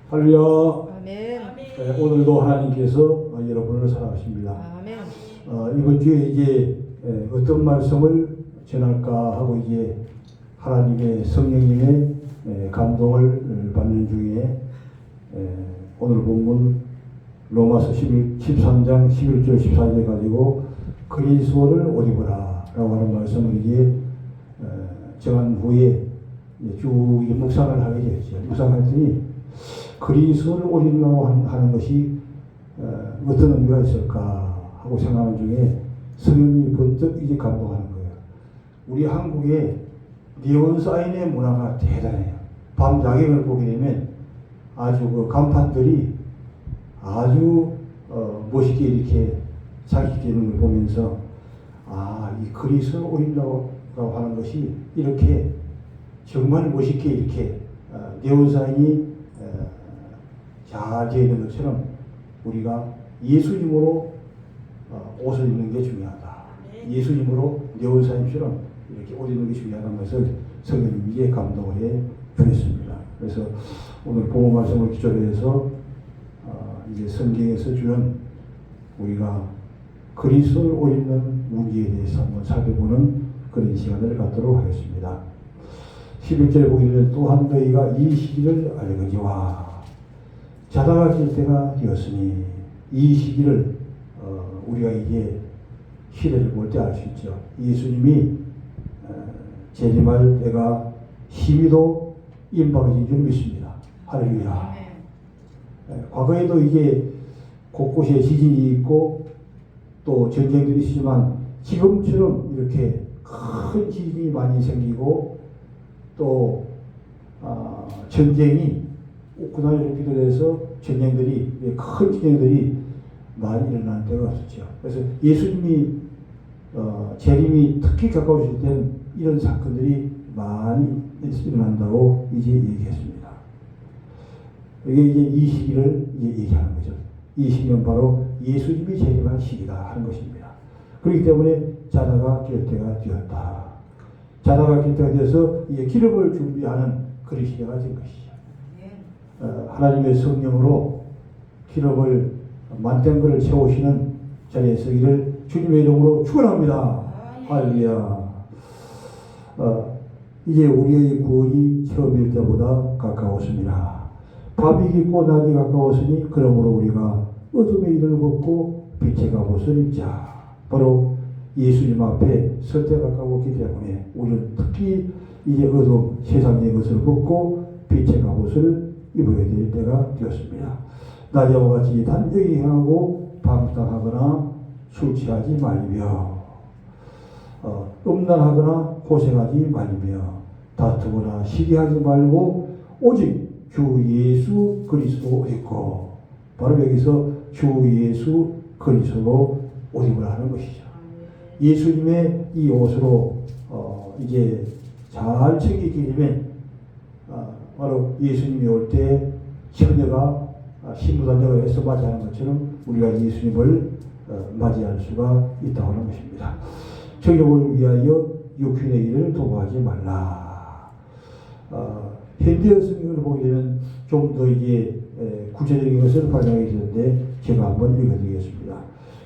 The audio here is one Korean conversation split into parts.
할렐루야. 아멘. 네, 오늘도 하나님께서 여러분을 사랑하십니다. 아멘. 이번 주에 이제 어떤 말씀을 전할까 하고 이제 하나님의 성령님의 감동을 받는 중에 오늘 본문 로마서 13장 11절 14절 가지고 그리스도를 옷 입으라 라고 하는 말씀을 이제 정한 후에 쭉 묵상을 하게 되었죠. 묵상했더니 그리스도를 옷 입으라고 하는 것이 어떤 의미가 있을까 하고 생각하는 중에 성령님이 번뜩 이제 감동하는 거예요. 우리 한국의 네온사인의 문화가 대단해요. 밤 야경을 보게 되면 아주 그 간판들이 아주 멋있게 이렇게 장식되어 있는 걸 보면서 이 그리스도를 옷 입으라고 하는 것이 이렇게 정말 멋있게 이렇게 네온사인이 잘 되어 있는 것처럼 우리가 예수님으로 옷을 입는 게 중요하다. 예수님으로 네온사인처럼 이렇게 옷 입는 게 중요하다는 것을 성령님께 감동을 해 주셨습니다. 그래서 오늘 본문 말씀을 기초로 해서 이제 성경에서 주는 우리가 그리스도를 옷 입는 문제에 대해서 한번 살펴보는 그런 시간을 갖도록 하겠습니다. 11절에 보게 되면 또한 너희가 이 시기를 알거니와 자다가 길 때가 되었으니 이 시기를 우리가 이게 시대를 볼 때 알 수 있죠. 예수님이 재림할 때가 시위도 임박해진 줄 믿습니다. 할렐루야. 과거에도 이게 곳곳에 지진이 있고 또 전쟁들이 있지만 지금처럼 이렇게 큰 지진이 많이 생기고 또 전쟁이 우크라이나를 비롯해서 전쟁들이 큰 전쟁들이 많이 일어나는 때가 없었죠. 그래서 예수님이 재림이 특히 가까우실 때는 이런 사건들이 많이 일어난다고 이제 얘기했습니다. 이게 이제 이 시기를 이제 얘기하는 거죠. 이 시기는 바로 예수님이 재림할 시기다 하는 것입니다. 그렇기 때문에 자다가 길 때가 되었다. 자다가 길 때가 되어서 이제 기름을 준비하는 그런 시대가 된 것이죠. 하나님의 성령으로 기름을 만든 것을 채우시는 자리에 서기를 주님의 이름으로 축원합니다. 할렐루야. 이제 우리의 구원이 처음일 때보다 가까웠습니다. 밤이 깊고 낮이 가까웠으니 그러므로 우리가 어둠의 일을 벗고 빛의 갑옷을 입자. 바로 예수님 앞에 설 때 가까웠기 때문에 우리는 특히 이제 어둠 세상의 것을 벗고 빛의 갑옷을 입어야 될 때가 되었습니다. 낮에와 같이 단정히 행하고 방탕하거나 술 취하지 말며 음란하거나 고생하지 말며 다투거나 시기하지 말고 오직 주 예수 그리스도 옷 입고 바로 여기서 주 예수 그리스도 옷 입으라 하는 것이죠. 예수님의 이 옷으로 이제 잘 챙기게 되면 바로 예수님이 올 때 처녀가 신부단장을 해서 맞이하는 것처럼 우리가 예수님을 맞이할 수가 있다고 하는 것입니다. 정욕을 위하여 육신의 일을 도모하지 말라. 현대 성경을 보게 되면 좀 더 이게 구체적인 것을 발견하게 되는데 제가 한번 읽어드리겠습니다.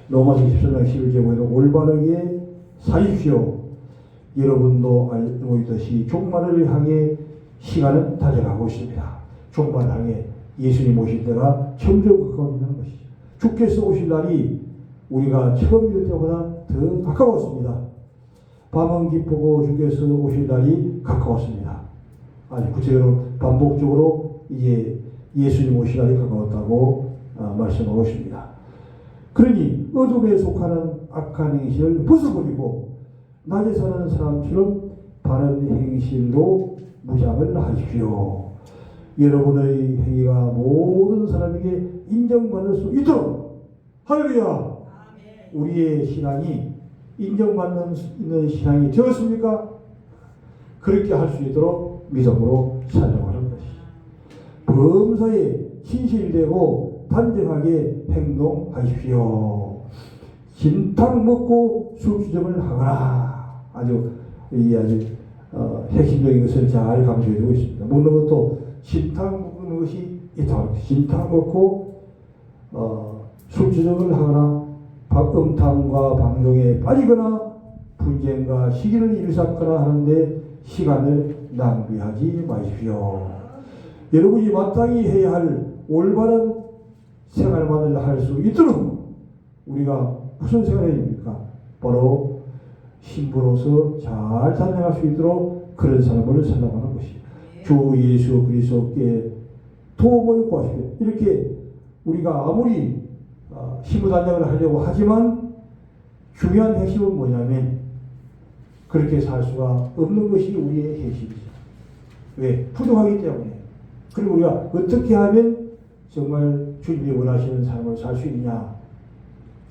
로마서 14장 11절에 보면 올바르게 사십시오. 여러분도 알고 있듯이 종말을 향해 시간은 다가가고 있습니다. 종말을 향해 예수님 오실 때가 점점 가까워진다는 것이죠. 주께서 오실 날이 우리가 처음 될 때보다 더 가까웠습니다. 밤은 기쁘고 주께서 오실 날이 가까웠습니다. 아니 구체적으로 반복적으로 이제 예수님 오실 날이 가까웠다고 말씀하고 있습니다. 그러니 어둠에 속하는 악한 행실을 벗어버리고 낮에 사는 사람처럼 바른 행실로 무장을 하십시오. 여러분의 행위가 모든 사람에게 인정받을 수 있도록 할렐루야. 우리의 신앙이 인정받는 있는 신앙이 되었습니까? 그렇게 할 수 있도록 믿음으로 살아가는 것이죠. 범사에 신실되고 단정하게 행동하십시오. 진탕 먹고 술주정을 하거나 아주 핵심적인 것을 잘 강조해주고 있습니다. 먹는 것도 진탕 먹는 것이 있다고 합니다. 진탕 먹고 술주정을 하거나 음탕과 방종에 빠지거나 분쟁과 시기를 일삼거나 하는데 시간을 낭비하지 마십시오. 여러분이 마땅히 해야 할 올바른 생활만을 할 수 있도록 우리가 무슨 생활을 해야 됩니까? 바로 신부로서 잘 산행할 수 있도록 그런 삶을 살아가는 것이 주 예수 그리스도께 도움을 구하시고 이렇게 우리가 아무리 신부단장을 하려고 하지만 중요한 핵심은 뭐냐면 그렇게 살 수가 없는 것이 우리의 핵심이죠. 왜? 부족하기 때문에. 그리고 우리가 어떻게 하면 정말 주님이 원하시는 삶을 살 수 있냐.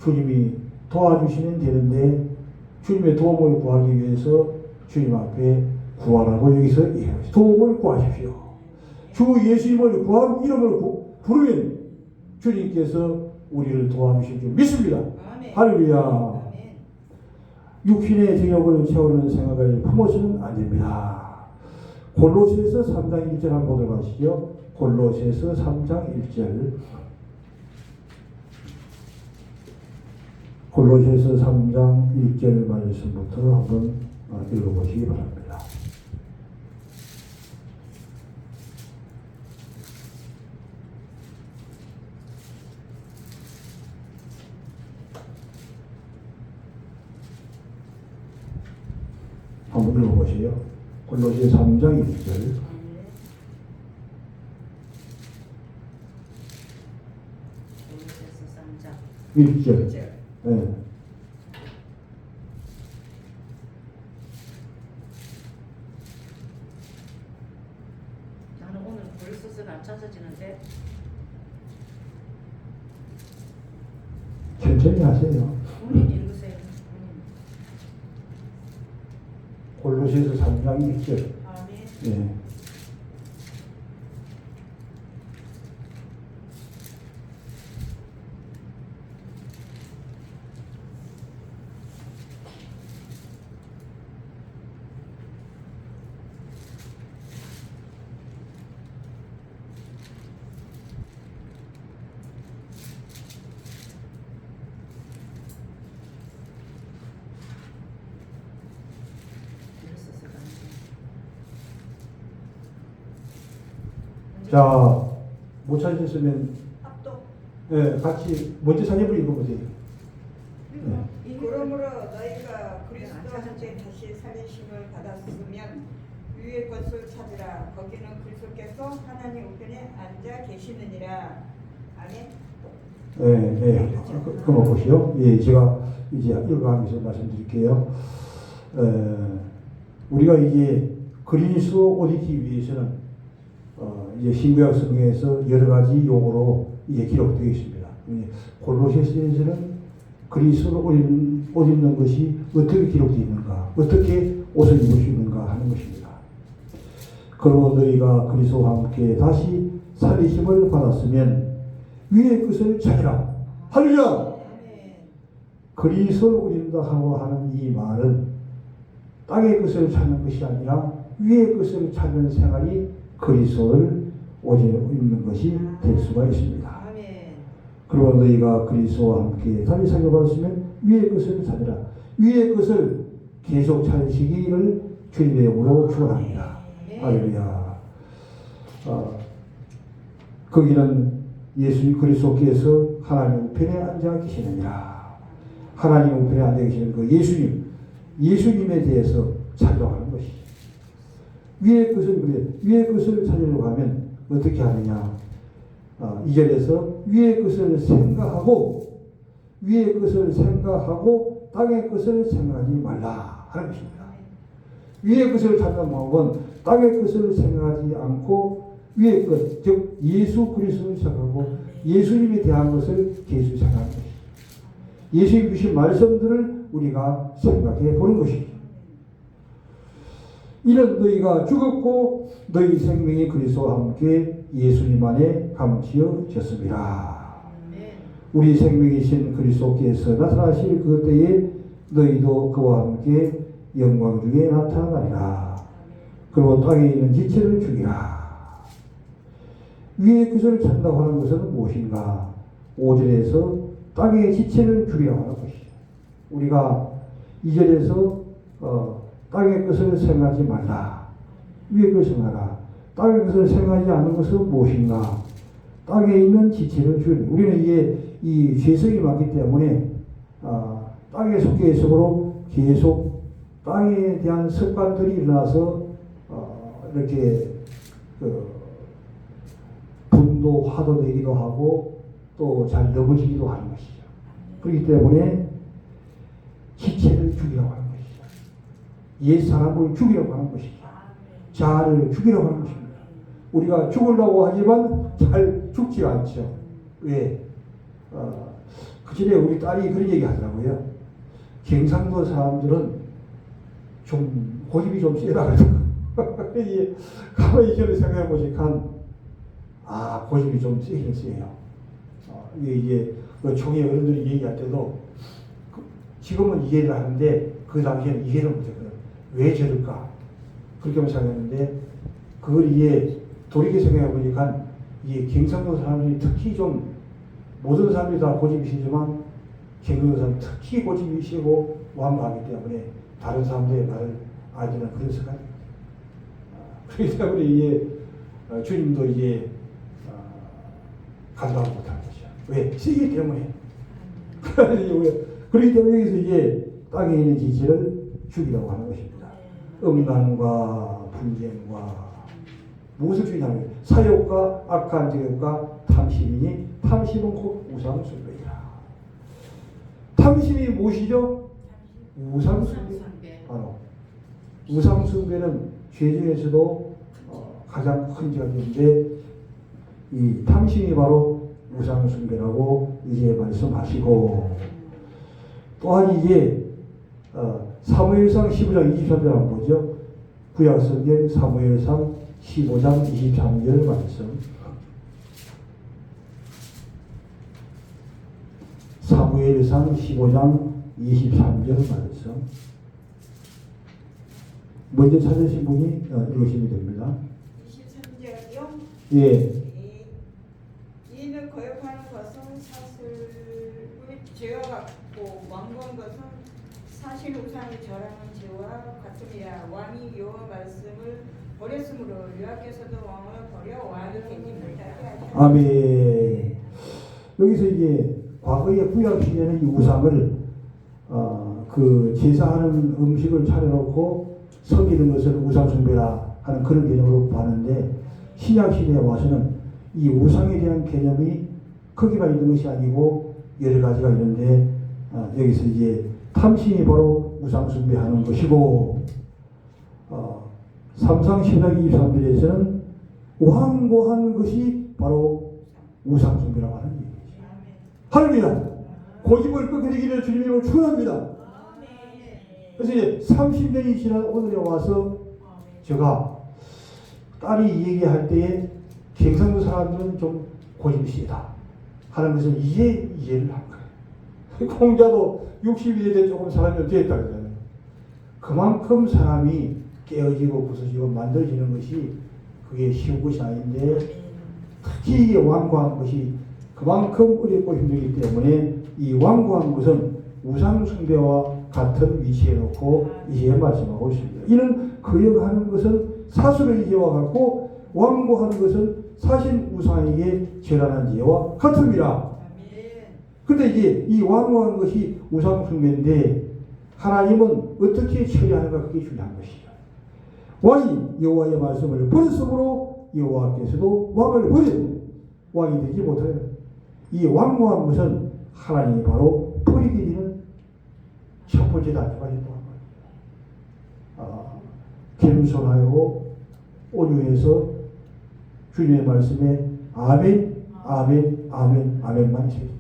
주님이 도와주시면 되는데 주님의 도움을 구하기 위해서 주님 앞에 구하라고 여기서 얘기합니다. 도움을 구하십시오. 주 예수님을 구한 이름을 부르면 주님께서 우리를 도와주실 줄 믿습니다. 할렐루야. 육신의 정욕을 채우는 생각을 품어서는 안 됩니다. 골로새서 3장 1절 한번 보도록 하시죠. 골로새서 3장 1절. 골로새서 3장 1절 말씀부터 한번 읽어보시기 바랍니다. 한번 읽어보세요. 골로새 3장 1절. 골로새서 3장 1절. 네. 나는 오늘 골로새서가 안 찾아지는데 천천히 하세요. 본인 읽으세요. 골로새서 3장 1절. 아멘. 네. 자, 못 찾으셨으면 같이 먼저 찾아보고 읽어보세요. 네. 그러므로 너희가 그리스도한테 다시 살리심을 받았으면 위의 것을 찾으라. 거기는 그리스도께서 하나님 우편에 앉아 계시느니라. 아멘. 네. 그만 보시오. 예, 제가 이제 읽어가면서 말씀드릴게요. 우리가 이제 그리스도 옷 입기 위해서는 이제 신구약 성경에서 여러 가지 용어로 이제 기록되어 있습니다. 골로새서에서는 그리스도를 옷 입는 것이 어떻게 기록되어 있는가, 어떻게 옷을 입을 수 있는가 하는 것입니다. 그러므로 너희가 그리스도와 함께 다시 살리심을 받았으면 위의 것을 찾으라. 할렐루야! 그리스도를 옷 입는다 하고 하는 이 말은 땅의 것을 찾는 것이 아니라 위의 것을 찾는 생활이 그리스도를 옷 입는 것이 될 수가 있습니다. 그리고 너희가 그리스도와 함께 다시 살려받았으면 위의 것을 찾으라. 위의 것을 계속 찾으시기를 주님의 이름으로 축원합니다. 할렐루야. 거기는 예수 그리스도께서 하나님 우편에 앉아 계시느니라. 하나님 우편에 앉아 계시는 그 예수님에 대해서 찾으려고 하는 것이죠. 위의 것을 찾으려고 하면 어떻게 하느냐? 2절에서 위의 것을 생각하고 땅의 것을 생각하지 말라 하는 것입니다. 위의 것을 찾는 방법은 땅의 것을 생각하지 않고 위의 것, 즉 예수 그리스도를 생각하고 예수님에 대한 것을 계속 생각하는 것이죠. 예수님 주신 말씀들을 우리가 생각해 보는 것이죠. 이는 너희가 죽었고 너희 생명이 그리스도와 함께 예수님 안에 감추어졌습니다. 우리 생명이신 그리스도께서 나타나실 그 때에 너희도 그와 함께 영광 중에 나타나리라. 그리고 땅에 있는 지체를 죽이라. 위의 것을 찾는다고 하는 것은 무엇인가? 5절에서 땅의 지체를 죽이라고 하는 것이죠. 우리가 2절에서 땅의 것을 생각하지 말라. 위의 것을 생각하라. 땅의 것을 생각하지 않는 것은 무엇인가? 땅에 있는 지체를 죽이라. 우리는 이게 이 죄성이 많기 때문에 땅에 속해 있으므로 계속 땅에 대한 습관들이 일어나서 이렇게 분도 화도 내기도 하고 또 잘 넘어지기도 하는 것이죠. 그렇기 때문에 지체를 죽이라고 하는 것이죠. 옛 사람을 죽이라고 하는 것이죠. 자아를 죽이라고 하는 것입니다. 우리가 죽으려고 하지만 잘 죽지 않죠. 왜? 그 전에 우리 딸이 그런 얘기 하더라고요. 경상도 사람들은 좀 고집이 좀 세다 그러더라고요. 가만히 저를 생각해 보니까 고집이 좀 세긴 세요. 이게 총회 어른들이 얘기할 때도 지금은 이해를 하는데 그 당시에는 이해를 못했거든. 왜 저럴까? 그렇게 생각했는데 그걸 돌이켜 생각해 보니까 이게 경상도 사람들이 특히 좀 모든 사람들이 다 고집이 세지만 경상도 사람 특히 고집이 세고 완고하기 때문에 다른 사람들의 말을 알지는 그런 습관이 그렇기 때문에 주님도 간다고 못하는 거죠. 왜? 세기 때문에. 그렇기 때문에 여기서 땅에 있는 지체를 죽이라고 하는 것입니다. 음란과 분쟁과 무엇을 죽이냐면 사욕과 악한 지욕과 탐심이니 탐심은 곧 우상숭배이라. 탐심이 무엇이죠? 우상숭배. 바로 우상숭배는 죄 중에서도 가장 큰 죄인데 이 탐심이 바로 우상숭배라고 이제 말씀하시고 또한 사무엘상 15장 23절 한번 보죠. 구약성경 사무엘상 15장 23절 말씀. 사무엘상 15장 23절 말씀. 먼저 찾으신 분이 읽으시면 됩니다. 23절이요? 예. 이는 거역하는 것은 사슬의 죄와 같고 완고한 것은 사실 우상이 절하는 죄와 같으니라. 왕이 여호와 말씀을 버렸으므로 여호와께서도 왕을 버려 왕이 되지 못하게 하셨다. 아멘. 여기서 과거의 구약 시대는 이 우상을 그 제사하는 음식을 차려놓고 섬기는 것을 우상숭배라 하는 그런 개념으로 봤는데 신약 시대에 와서는 이 우상에 대한 개념이 거기만 있는 것이 아니고 여러 가지가 있는데 여기서 탐심이 바로 우상숭배하는 것이고 삼상 10장 23절에서는 완고한 것이 바로 우상숭배라고 하는 얘기죠. 할렐루야. 고집을 끊게 되기를 주님으로 축원합니다. 그래서 30년이 지난 오늘에 와서 제가 딸이 얘기할 때에 경상도 사람들은 좀 고집이 세다 하는 것을 이해를 한 거예요. 공자도 60이 돼 조금 사람이 됐다 그러잖아요. 그만큼 사람이 깨어지고 부서지고 만들어지는 것이 그게 쉬운 것이 아닌데 특히 완고한 것이 그만큼 어렵고 힘들기 때문에 이 완고한 것은 우상숭배와 같은 위치에 놓고 이제 말씀하고 있습니다. 이는 거역하는 것은 사술의 죄와 같고 완고하는 것은 사신 우상에게 절하는 죄와 같음이라. 그런데 이 완고한 것이 우상숭배인데 하나님은 어떻게 처리하는가 그게 중요한 것이죠. 왕이 여호와의 말씀을 버렸으므로 여호와께서도 왕을 버린 왕이 되지 못하여 이 완고한 것은 하나님이 바로 버리게 되는 첫 번째 단추가 있다는 거예요. 겸손하고 온유해서 주님의 말씀에 아멘, 아멘, 아멘, 아멘만 해주는 것이죠.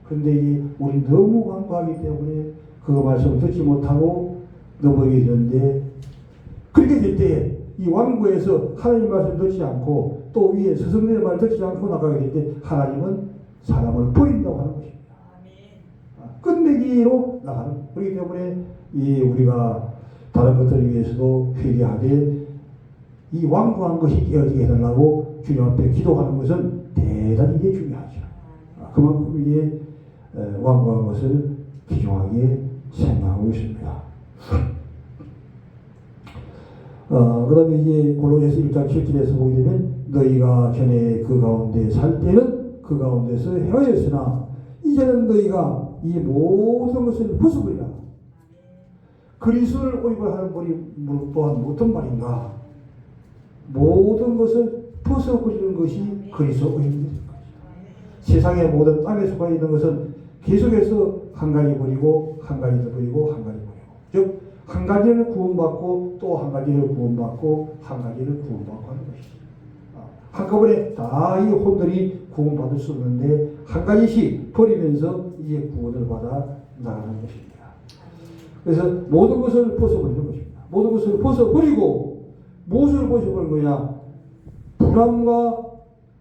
그런데 우리 너무 완고하기 때문에 그 말씀을 듣지 못하고 넘어가게 되는데 그렇게 될 때 이 완고에서 하나님 말씀 듣지 않고 또 위에 스승들의 말 듣지 않고 나가게 될 때 하나님은 사람을 버린다고 하는 것입니다. 끝내기로 나가는. 그렇기 때문에 우리가 다른 것들을 위해서도 회개하되 이 완고한 것이 깨어지게 해달라고 주님 앞에 기도하는 것은 대단히 이게 중요하죠. 그만큼 이게 완고한 것을 귀중하게 생각하고 있습니다. 그 다음에 이제 골로새서 1장 7절에서 보게 되면 너희가 전에 그 가운데 살 때는 그 가운데서 행하였으나 이제는 너희가 이 모든 것을 벗어버리라. 그리스도를 오입을 하는 말이 또한 어떤 말인가? 모든 것을 벗어버리는 것이 그리스도 오입입니다. 세상의 모든 땅에 속해 있는 것은 계속해서 한 가지 버리고 한 가지 더 버리고 한 가지 버리고, 즉 한 가지를 구원받고 또 한 가지를 구원받고 한 가지를 구원받고 하는 것이죠. 한꺼번에 다 이 혼들이 구원받을 수 없는데 한 가지씩 버리면서 이제 구원을 받아 나가는 것입니다. 그래서 모든 것을 벗어버리는 것입니다. 모든 것을 벗어버리고 무엇을 벗어버리는 거냐? 불암과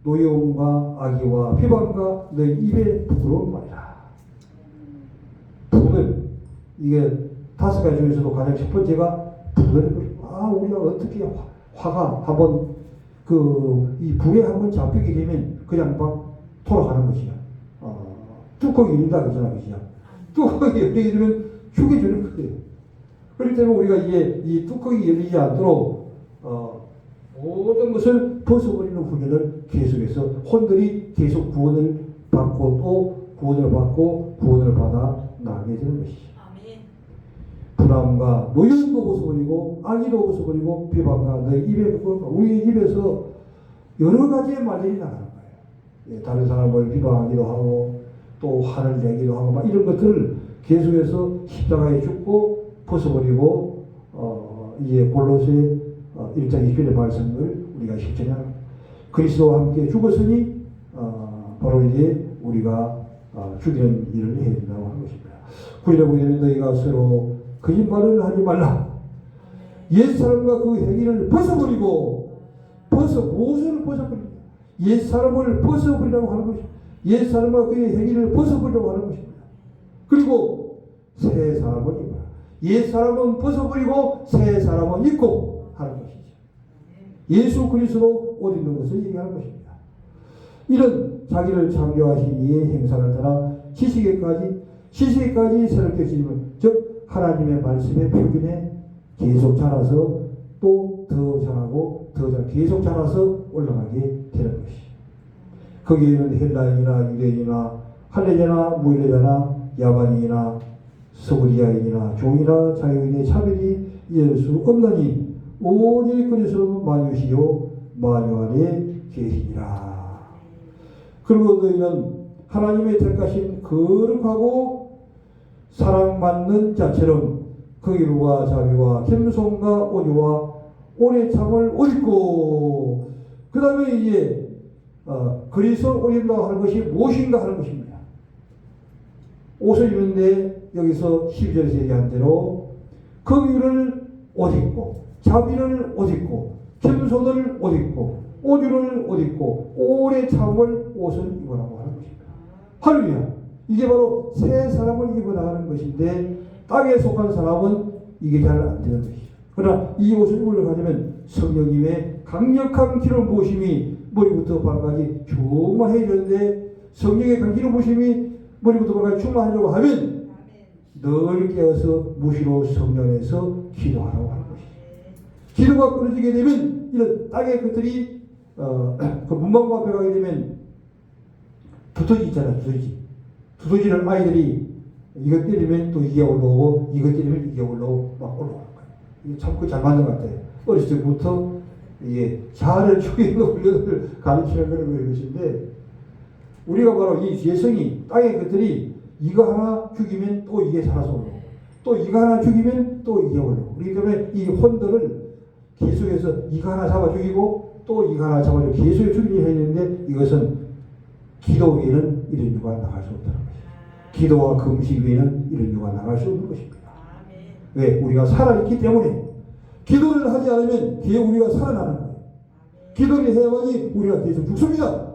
노여움과 악의와 비방과 너희 입에 부끄러운 말이라. 분을, 이게 5가지 중에서도 가장 첫 번째가 분을 버리고, 우리가 어떻게 화가 한번 이 불에 한번 잡히게 되면 그냥 막 돌아가는 것이야. 뚜껑이 열린다 그러잖아, 그죠? 뚜껑이 열리게 되면 죽여주는 거예요. 그렇기 때문에 우리가 이제 이 뚜껑이 열리지 않도록 모든 것을 벗어버리는 훈련을 계속해서 혼들이 계속 구원을 받고 또 구원을 받고 구원을 받아 나가게 되는 것이죠. 불암과 노여움도 벗어버리고 악의도 벗어버리고 비방과 너희 입에 부끄러운, 우리 입에서 여러 가지의 말들이 나가는 거예요. 다른 사람을 비방하기도 하고 또 화를 내기도 하고 막 이런 것들을 계속해서 십자가에 죽고 벗어버리고 이제 골로새 1장 20절의 말씀을 우리가 실천하는, 그리스도와 함께 죽었으니 바로 이제 우리가 죽이는 일을 해야 된다고 하는 것입니다. 9절에 보게 되면 너희가 서로 거짓말을 하지 말라. 옛사람과 그 행위를 벗어버리고 무엇을 벗어버리냐? 옛사람을 벗어버리라고 하는 것입니다. 옛사람과 그의 행위를 벗어버리라고 하는 것입니다. 그리고 새 사람을 입어라. 옛사람은 벗어버리고 새 사람은 입고 하는 것이죠. 예수 그리스도로 옷 입는 것을 얘기하는 것입니다. 이런 자기를 창조하신 이의 행사를 따라 지식에까지 새롭게 지으면, 즉 하나님의 말씀의 표준에 계속 자라서 또 더 자라고 계속 자라서 올라가게 되는 것이죠. 거기에는 헬라인이나 유대인이나 할례자나 무할례자나 야만인이나 서구리아인이나 종이나 자유인의 차별이 이을 수 없나니 오직 그리스도는 만유시요 만유 안에 계시니라. 그리고 너희는 하나님의 택하신 거룩하고 사랑받는 자처럼 긍휼과 자비와 겸손과 온유와 오래 참을 옷 입고, 그 다음에 이제 그리스도 옷 입는다고 하는 것이 무엇인가 하는 것입니다. 옷을 입는데 여기서 12절에서 얘기한 대로 긍휼을 옷 입고 자비를 옷 입고 겸손을 옷 입고 온유를 옷 입고 오래 참을 옷을 입으라고 하는 것입니다. 할렐루야. 이게 바로 새 사람을 입어 나가는 것인데 땅에 속한 사람은 이게 잘 안 되는 것이죠. 그러나 이 옷을 입으려고 하려면 성령님의 강력한 기름 부으심이 머리부터 발까지 충만해야 되는데, 성령의 강한 기름 부으심이 머리부터 발까지 충만하려고 하면 늘 깨어서 무시로 성령에서 기도하라고 하는 것이죠. 기도가 끊어지게 되면 이런 땅의 것들이 그 문방구 앞에 가게 되면 두더지 있잖아요. 두더지를 아이들이 이거 때리면 또 이게 올라오고 이거 때리면 이게 올라오고 막 올라오는 거예요. 이게 참 잘 맞는 것 같아요. 어렸을 때부터 이게 자아를 죽이는 훈련을 가르치는 그런 것인데, 우리가 바로 이 예성이 땅의 것들이 이거 하나 죽이면 또 이게 살아서 올라오고 또 이거 하나 죽이면 또 이게 올라오고, 그렇기 때문에 이 혼들을 계속해서 이거 하나 잡아 죽이고 또 이거 하나 잡아 죽이고 계속 죽이려 해야 되는데, 이것은 기도 외에는 이런 유가 나갈 수 없다는 것입니다. 기도와 금식 외에는 이런 유가 나갈 수 없는 것입니다. 왜? 우리가 살아있기 때문에. 기도를 하지 않으면 뒤에 우리가 살아나는 거예요. 기도를 해야만이 우리가 계속 죽습니다.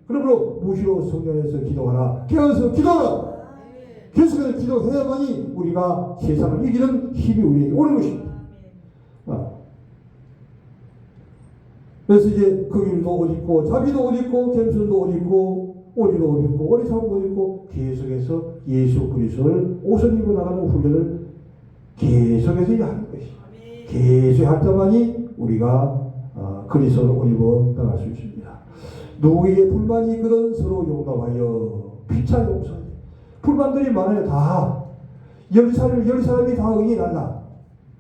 그러므로 무시로 성령에서 기도하라. 깨어서 기도하라. 계속해서 기도해야만이 우리가 세상을 이기는 힘이 우리에게 오는 것입니다. 그래서 이제 긍휼도 옷 입고 자비도 옷 입고 겸손도 옷 입고 오리도 옷 입고 어리석음도 옷 입고 계속해서 예수 그리스도를 옷을 입고 나가는 훈련을 계속해서 하는 것이. 계속 할 때만이 우리가 그리스도를 옷 입어 나갈 수 있습니다. 누구에게 불만이 있거든 서로 용납하여 피차 용서하여. 불만들이 많아요. 다 열 사람이 다 의견이 달라.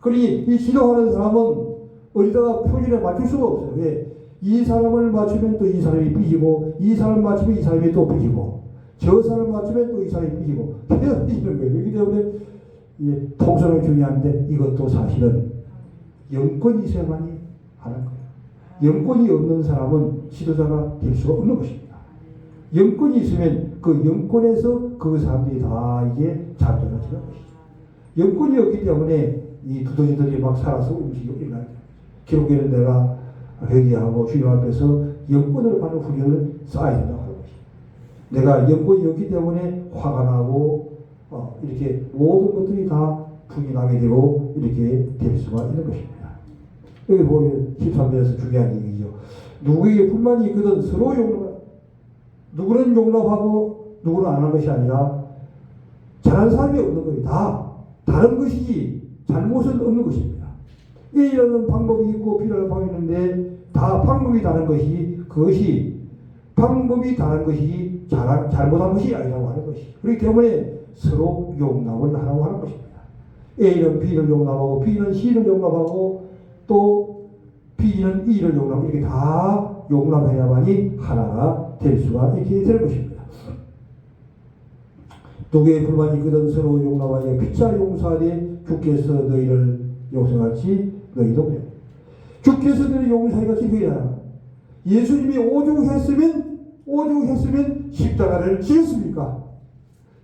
그러니 이 지도하는 사람은 어디다가 표준에 맞출 수가 없어요. 왜? 이 사람을 맞추면 또 이 사람이 삐지고, 이 사람 맞추면 이 사람이 또 삐지고, 저 사람 맞추면 또 이 사람이 삐지고, 계속 삐지는 거예요. 그렇기 때문에 통솔은 중요한데 이것도 사실은 영권이 있어야만이 하는 거예요. 영권이 없는 사람은 지도자가 될 수가 없는 것입니다. 영권이 있으면 그 영권에서 그 사람들이 다 이게 잘되어지는 것이죠. 영권이 없기 때문에 이 두더지들이 막 살아서 움직이고 일어나요. 결국에는 내가 회개하고 주님 앞에서 영권을 받는 훈련을 쌓아야 된다고 하는 것이죠. 내가 영권이 없기 때문에 화가 나고 이렇게 모든 것들이 다 분이 나게 되고 이렇게 될 수가 있는 것입니다. 여기 보면 13절에서 중요한 얘기죠. 누구에게 불만이 있거든 서로 용납하라. 누구는 용납하고 누구는 안 하는 것이 아니라 잘하는 사람이 없는 거예요. 다 다른 것이지 잘못은 없는 것입니다. A라는 방법이 있고 B라는 방법이 있는데 다 방법이 다른 것이 그것이 방법이 다른 것이 잘못한 것이 아니라고 하는 것이. 그렇기 때문에 서로 용납을 하라고 하는 것입니다. A는 B를 용납하고 B는 C를 용납하고 또 B는 E를 용납하고 이렇게 다 용납해야만이 하나가 될 수가 있게 되는 것입니다. 누구의 불만이 있거든 서로 용납하여 피차 용서하되 주께서 너희를 용서같이 너희도 그래. 주께서 너희를 용서하같이 너희라. 예수님이 오죽했으면 십자가를 지었습니까?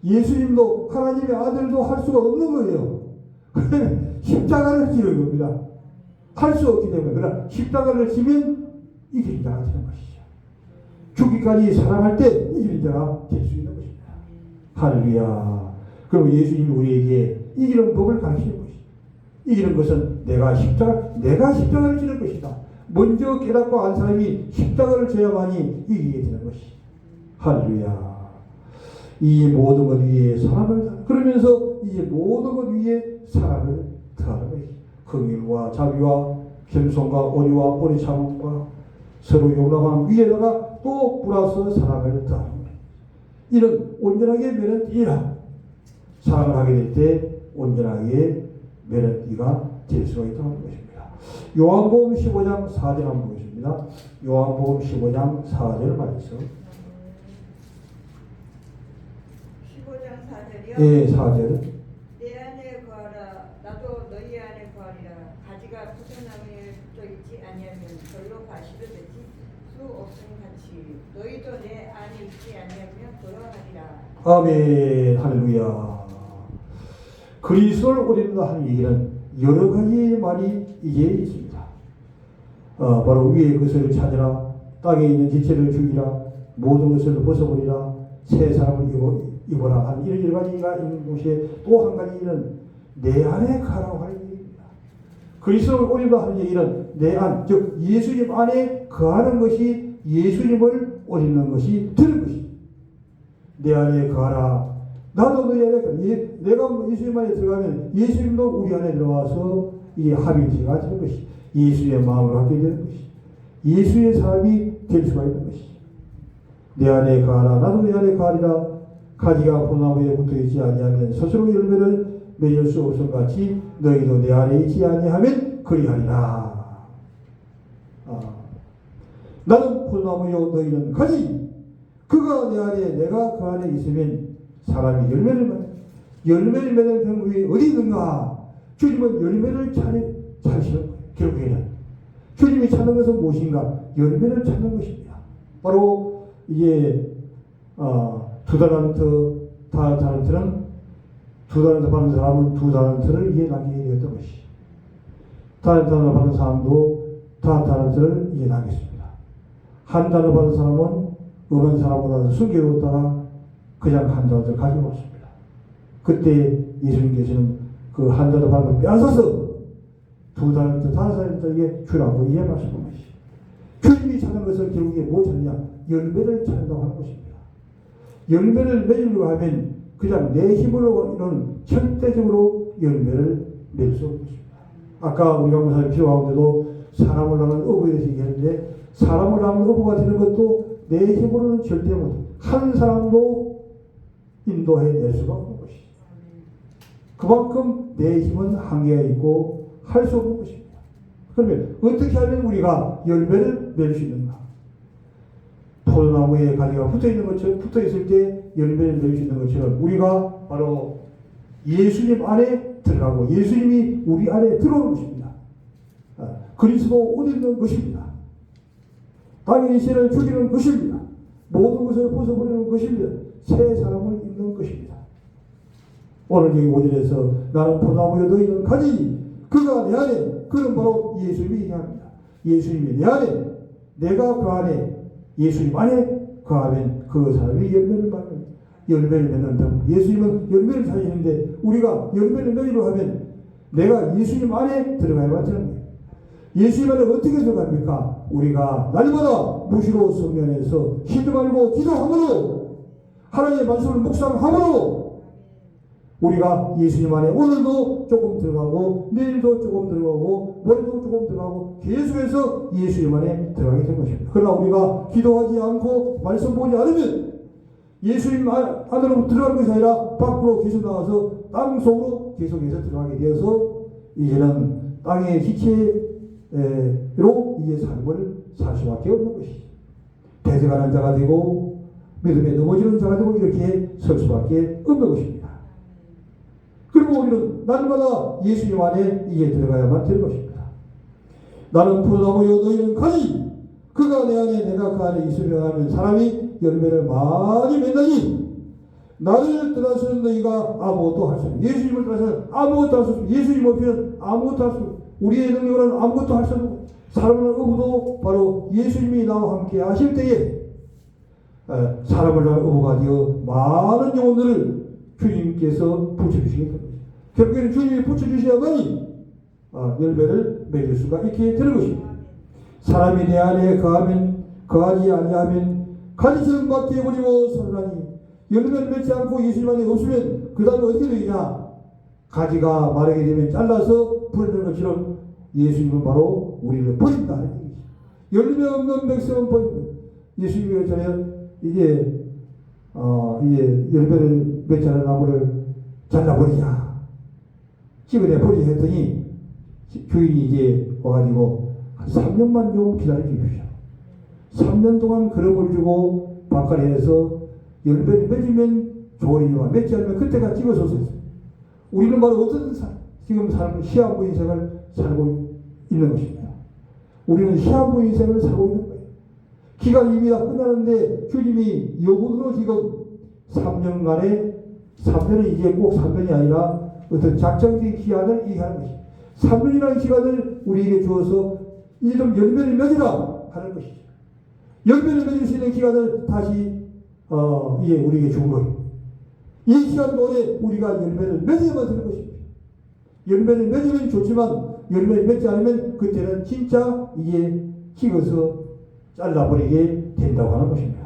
예수님도 하나님의 아들도 할 수가 없는 거예요. 십자가를 지는 겁니다. 할 수 없기 때문에. 그러나 십자가를 지면 이기는 자가 되는 것이죠. 죽기까지 사랑할 때 이기는 자가 될 수 있는 것입니다. 할렐루야. 그럼 예수님이 우리에게 이기는 법을 가르치는 것이죠. 이기는 것은 내가 십자가를 지는 것이다. 먼저 깨닫고 안 사람이 십자가를 져야만이 이기게 되는 것이. 할렐루야. 이 모든 것 위에 사랑을 그러면서 이제 모든 것 위에 사랑을 더하는 것이. 긍휼과 자비와 겸손과 온유와 오래 참음과 서로 용납함 위에다가 또 플러스 사랑을 더하는 거예요. 이런 온전하게 매는 띠라. 사랑을 하게 될 때 온전하게 매는 띠가 될 수가 있다는 것입니다. 요한복음 15장 4절 한번 보겠습니다. 요한복음 15장 4절 말씀. 15장 4절이요? 예, 4절. 내 안에 거하라 나도 너희 안에 거하리라. 가지가 포도나무에 붙어 있지 아니하면 별로 가시도 되지 수 없음 같이 너희도 내 안에 있지 아니하면 그러하리라. 아멘. 할렐루야. 그리스도를 오랜다 하는 얘기는 여러 가지 말이 이게 있습니다. 바로 위의 것을 찾으라. 땅에 있는 지체를 죽이라. 모든 것을 벗어버리라. 새 사람을 입어라 하는 이런 여러 가지가 있는 곳에 또 한 가지는 내 안에 가라고 하는 얘기입니다. 그리스도를 오랜다 하는 얘기는 내 안, 즉 예수님 안에 거하는 것이 예수님을 오랜다는 것이 되는 것입니다. 내 안에 거하라. 나도 너희 안에 거하라. 내가 예수님 안에 들어가면 예수님도 우리 안에 들어와서 이 합일체가 되는 것이. 예수의 마음을 갖게 되는 것이. 예수의 사람이 될 수가 있는 것이. 내 안에 거하라. 나도 내 안에 거하리라. 가지가 포도나무에 붙어있지 아니하면 스스로 열매를 맺을 수 없음 같이 너희도 내 안에 있지 아니하면 그리하리라. 나는 포도나무요 너희는 가지. 그가 내 안에 내가 그 안에 있으면 사람이 열매를 맺는 병이 어디 있는가? 주님은 열매를 찾으시는 거예요. 결국에는 주님이 찾는 것은 무엇인가? 열매를 찾는 것입니다. 바로 이제 2달란트, 달란트는 2달란트 받는 사람은 2달란트를 이제 남기게 되었던 것이. 달란트를 받는 사람도 달란트를 이제 남겼습니다. 한 달러 받은 사람은 어떤 사람보다 숨겨뒀다가 그냥 한 달러를 가지고 왔습니다. 그때 예수님께서는 그 한 달러 받은 걸 빼앗아서 2달란트, 5달란트에게 주라고 이해 말씀한 것이. 주님이 찾는 것은 결국에 뭐 찾냐? 열매를 찾는다고 하는 것입니다. 열매를 맺으려고 하면 그냥 내 힘으로는 절대적으로 열매를 맺을 수 없는 것입니다. 아까 우리 강사님 기도 가운데도 사람을 낳는 어부에 대해서 얘기했는데, 사람을 낳는 어부가 되는 것도 내 힘으로는 절대 못해. 한 사람도 인도해낼 수가 없는 것이죠. 그만큼 내 힘은 한계가 있고 할 수 없는 것입니다. 그러면 어떻게 하면 우리가 열매를 맺을 수 있는가? 포도나무에 가지가 붙어있는 것처럼, 붙어있을 때 열매를 맺을 수 있는 것처럼 우리가 바로 예수님 안에 들어가고 예수님이 우리 안에 들어오는 것입니다. 그리스도 옷 입는 것입니다. 땅의 신을 죽이는 것입니다. 모든 것을 벗어버리는 것입니다. 새 사람을 입는 것입니다. 오늘 여기 5절에서 나는 포도나무에 너희는 가지, 그가 내 안에, 그는 바로 예수님이 얘기합니다. 예수님이 내 안에, 내가 그 안에, 예수님 안에 거하면 그 사람이 열매를 받는, 열매를 맺는, 예수님은 열매를 찾으시는데 우리가 열매를 맺으려 하면 내가 예수님 안에 들어가야만 되는 거예요. 예수님 안에 어떻게 들어갑니까? 우리가 날마다 무시로 성면에서 쉬지 말고 기도함으로, 하나님의 말씀을 묵상함으로 우리가 예수님 안에 오늘도 조금 들어가고 내일도 조금 들어가고 모레도 조금 들어가고 계속해서 예수님 안에 들어가게 된 것입니다. 그러나 우리가 기도하지 않고 말씀 보지 않으면 예수님 안으로 들어가는 것이 아니라 밖으로 계속 나와서 땅 속으로 계속해서 들어가게 되어서 이제는 땅의 기체로 이제 삶을 살 수밖에 없는 것이죠. 대적하는 자가 되고 믿음에 넘어지는 자가 되고 이렇게 설 수밖에 없는 것입니다. 그리고 우리는 날마다 예수님 안에 이제 들어가야만 되는 것입니다. 나는 포도나무여 너희는 가지, 그가 내 안에 내가 그 안에 있으며 하면 사람이 열매를 많이 맺나니 나를 떠나서는 너희가 아무것도 할 수 없습니다. 예수님을 떠나서는 아무것도 할 수 없습니다. 예수님 없이는 아무것도 할 수 없습니다. 우리의 능력으로는 아무것도 할 수 없고, 사람을 어부도 바로 예수님이 나와 함께 하실 때에 사람을 낳은 어부가 되어 많은 영혼들을 주님께서 붙여주시게 됩니다. 결국에는 주님이 붙여주셔야만이 열매를 맺을 수가 있게 되는 것입니다. 사람이 내 안에 거하지 아니하면 가지처럼 밖에 버리고 살라니, 열매를 맺지 않고 예수님 안에 없으면 그 다음에 어떻게 되느냐? 가지가 마르게 되면 잘라서 버리는 것처럼 예수님은 바로 우리를 버린다. 열매 없는 백성은 버린다. 예수님이 그랬잖아요. 이제 열매를 맺지 않은 나무를 잘라버리자, 집어내 버리자 했더니 주인이 이제 와가지고 한 3년만 좀 기다려 주십시오. 3년 동안 걸음을 주고 바깥에서 열매를 맺으면 좋으리지만 맺지 않으면 그때가 찍어섰어요. 우리는 바로 어떤 지금 삶은 시한부 인생을 살고 있는 것입니다. 우리는 시한부 인생을 살고 있는 거예요. 기간이 이미 다 끝나는데 주님이 영으로 지금 3년간의, 3년은 이제 꼭 3년이 아니라 어떤 작정된 기간을 얘기하는 것입니다. 3년이라는 기간을 우리에게 주어서 이제 좀 열매를 맺으라 하는 것이죠. 열매를 맺을 수 있는 기간을 다시 이제 우리에게 준 거예요. 이 시간 동안에 우리가 열매를 맺어야만 되는 것입니다. 열매를 맺으면 좋지만 열매를 맺지 않으면 그때는 진짜 이게 찍어서 잘라버리게 된다고 하는 것입니다.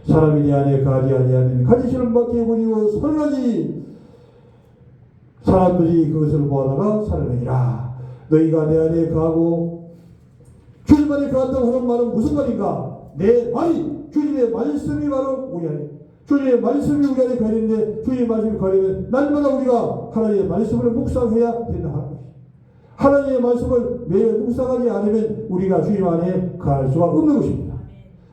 사람이 내 안에 거하지 아니하면 가지처럼 밖에 버리고 살라니 사람들이 그것을 보다가 살아내리라. 너희가 내 안에 거하고 주님 안에 거한다고 하는 말은 무슨 말인가? 내 말이, 주님의 말씀이 바로 우리 안에, 주님의 말씀이 우리 안에 거하는데 주님의 말씀이 거하려면 날마다 우리가 하나님의 말씀을 묵상해야 된다 하는 것입니다. 하나님의 말씀을 매일 묵상하지 않으면 우리가 주님 안에 거할 수가 없는 것입니다.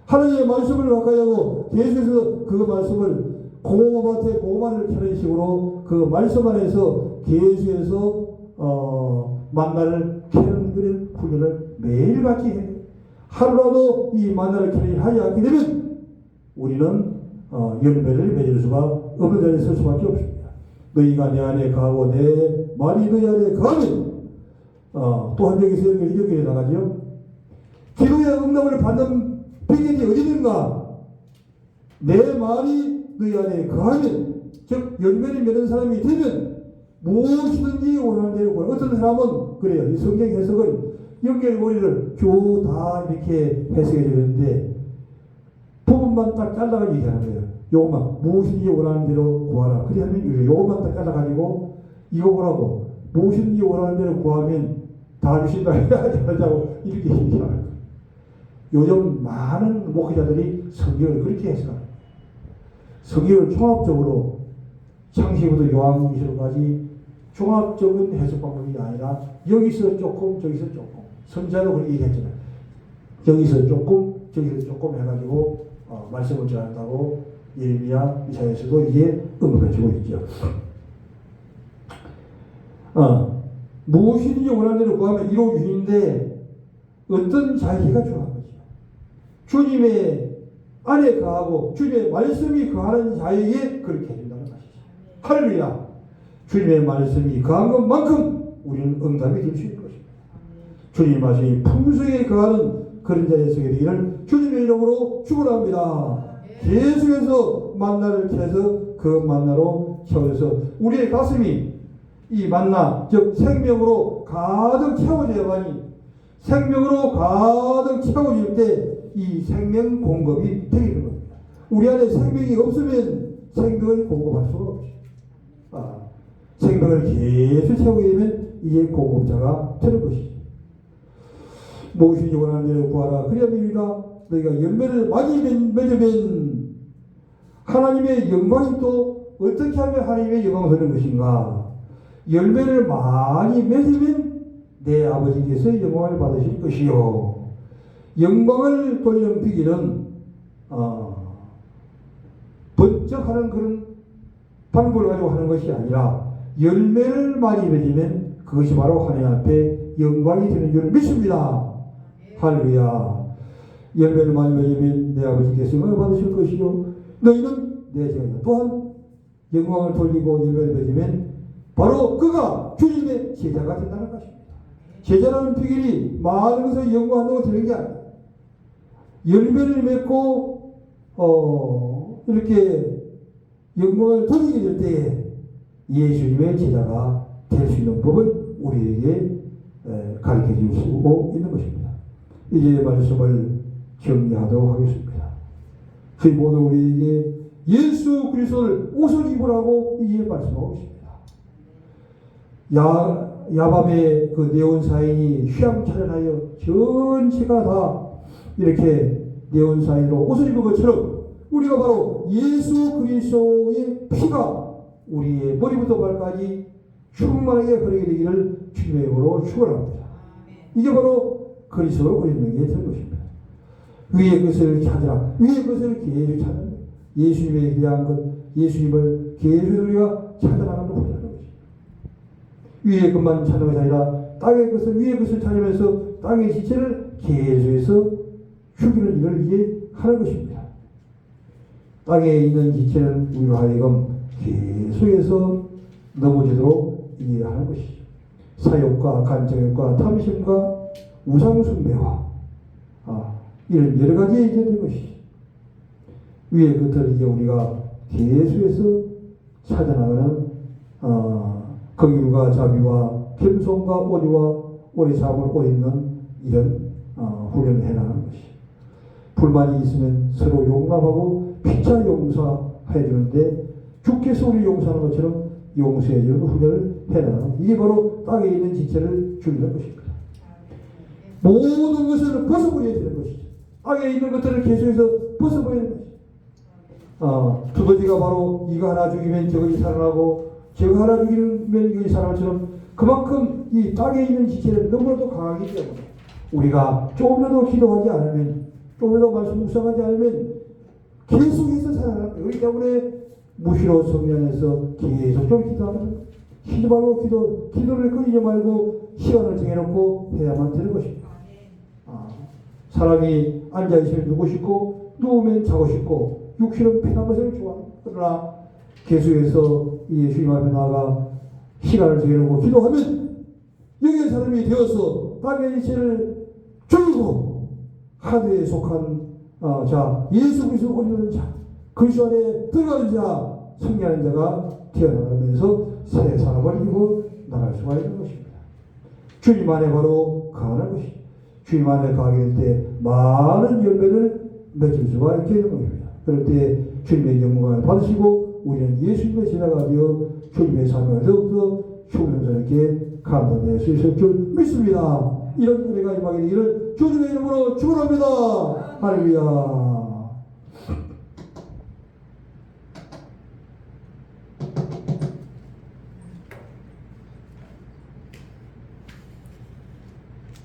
하나님의 말씀을 가까이 하고 계속해서 그 말씀을 고구마밭에 고구마를 캐는 식으로 그 말씀 안에서 계속해서 만나를 캐는 그런 훈련을 매일같이 해요. 하루라도 이 만나를 캐는 일을 하지 않게 되면 우리는 열매를 맺을 수가 없는 자리에 설 수밖에 없습니다. 너희가 내 안에 거하고 내 말이 너희 안에 거하면 또 한 여기서 이렇게 나가죠. 기도의 응답을 받는 비결이 어디 있는가? 내 말이 너희 안에 거하면, 즉 열매를 맺는 사람이 되면 무엇이든지 원하는 대로. 어떤 사람은 그래요. 이 성경 해석을 연결고리를 쭉 다 이렇게 해석해 주는데 부분만 딱 잘라가지고 얘기하는 거예요. 요것만 무엇인지 원하는 대로 구하라. 그래 하면 요것만 딱 잘라가지고 이거 보라고 무엇인지 원하는 대로 구하면 다 주신다 하자고 이렇게 얘기하는 거예요. 요즘 많은 목회자들이 성경을 그렇게 해석하는 거예요. 성경을 종합적으로 창세기부터 요한계시록까지 종합적인 해석 방법이 아니라 여기서 조금 저기서 조금 선자도 그렇게 얘기했잖아요. 여기서 조금 저기서 조금 해가지고 말씀을 전한다고 예레미야 이사야에서도 이게 언급해주고 있죠. 무엇이든지 원하는 대로 구하면 이루어주는데 어떤 자기가 중요한 거죠. 주님의 안에 거하고 주님의 말씀이 거하는 자에게 그렇게 해준다는 것이죠. 할렐루야. 주님의 말씀이 거한 것만큼 우리는 응답이 될 수 있는 것입니다. 주님의 말씀이 풍성에 거하는 그런 자의 속에 되기를 주님의 이름으로 축원합니다. 계속해서 만나를 캐서 그 만나로 채워서 우리의 가슴이 이 만나 즉 생명으로 가득 채워져야만이 생명으로 가득 채워질 때 이 생명 공급이 되게 되는 겁니다. 우리 안에 생명이 없으면 생명을 공급할 수가 없죠. 생명을 계속 채우게 되면 이게 공급자가 되는 것이죠. 무엇인지 원하는 대로 구하라. 그리하면 너희가 열매를 많이 맺으면 하나님의 영광이 또 어떻게 하면 하나님의 영광을 되는 것인가. 열매를 많이 맺으면 내 아버지께서 영광을 받으실 것이요. 영광을 돌리는 비결은 번쩍하는 그런 방법을 가지고 하는 것이 아니라 열매를 많이 맺으면 그것이 바로 하나님 앞에 영광이 되는 줄 믿습니다. 할렐루야. 열매를 많이 맺으면 내 아버지께서 영광을 받으실 것이요. 너희는 내 제자 또한 영광을 돌리고 열매를 맺으면 바로 그가 주님의 제자가 된다는 것입니다. 제자라는 비결이 많은 것을 연구한다고 되는 게 아니에요. 열매를 맺고 이렇게 영광을 돌리게 될 때에 예수님의 제자가 될 수 있는 법을 우리에게 가르쳐 주시고 있는 것입니다. 이제 말씀을 정리하도록 하겠습니다. 저희 모두 우리에게 예수 그리스도를 옷을 입으라고 이제 말씀하고 있습니다. 야밤에 그 네온사인이 휘황찬란하여 전체가 다 이렇게 네온사인으로 옷을 입은 것처럼 우리가 바로 예수 그리스도의 피가 우리의 머리부터 발까지 충만하게 흐르게 되기를 주님의 이름으로 축원합니다. 이게 바로 그리스도로 우리는 게 될 것입니다. 위의 것을 찾으라. 위의 것을 계속 찾는 거예요. 예수님에 대한 것, 예수님을 계속 우리가 찾아나가는 것이라는 것입니다. 위의 것만 찾는 것이 아니라 땅의 것을, 위의 것을 찾으면서 땅의 지체를 계속해서 죽이는 일을 이제 하는 것입니다. 땅에 있는 지체는 우리로 하여금 계속해서 넘어지도록 이해하는 것이죠. 사욕과 간정욕과 탐심과 우상숭배와 이런 여러 가지에 이제 된 것이죠. 위의 것을 이제 우리가 계속해서 찾아나가는 긍휼과 자비와 겸손과 오리와 오래참을 오있는 이런 훈련을 해나가는 것이죠. 불만이 있으면 서로 용납하고 피차 용서해 주는데 주께서 우리 용서하는 것처럼 용서해 주는 훈련을 해나가는 이게 바로 땅에 있는 지체를 죽이는 것입니다. 모든 것을 벗어버려야 되는 것이죠. 땅에 있는 것들을 계속해서 벗어버려야 되는 것이죠. 두더지가 바로 이거 하나 죽이면 저것이 살아나고 저거 하나 죽이면 이것이 살아나처럼 그만큼 이 땅에 있는 지체는 너무나도 강하기 때문에 우리가 조금이라도 기도하지 않으면 조금이라도 말씀 묵상하지 않으면 계속해서 살아나는 거예요. 그렇기 때문에 무시로 성령에서 계속 좀 기도하는 기도 기도를 끊이지 말고 시간을 정해놓고 해야만 되는 것입니다. 사람이 앉아있으면 누고 싶고 누우면 자고 싶고 육신은 편한 것을 좋아합니다. 그러나 계속해서 예수님 앞에 나아가 시간을 정해놓고 기도하면 영의 사람이 되어서 땅의 이체를 줄이고 하늘에 속한 자 예수 그리스도 올리는 자 그리스도 안에 들어가는 자 승리하는 자가 태어나면서 새 사람을 입어 나갈 수가 있는 것입니다. 주님 안에 바로 거하는 것입니다. 주님 안에 가게 될 때 많은 열매를 맺을 수가 있게 되는 겁니다. 그럴 때 주님의 영광을 받으시고 우리는 예수님의 제자가 되어 주님의 삶을 더욱더 충성스럽게 감당될 수 있을 줄 믿습니다. 이런 은혜가 임하게 되기를 주님의 이름으로 축원합니다. 할렐루야.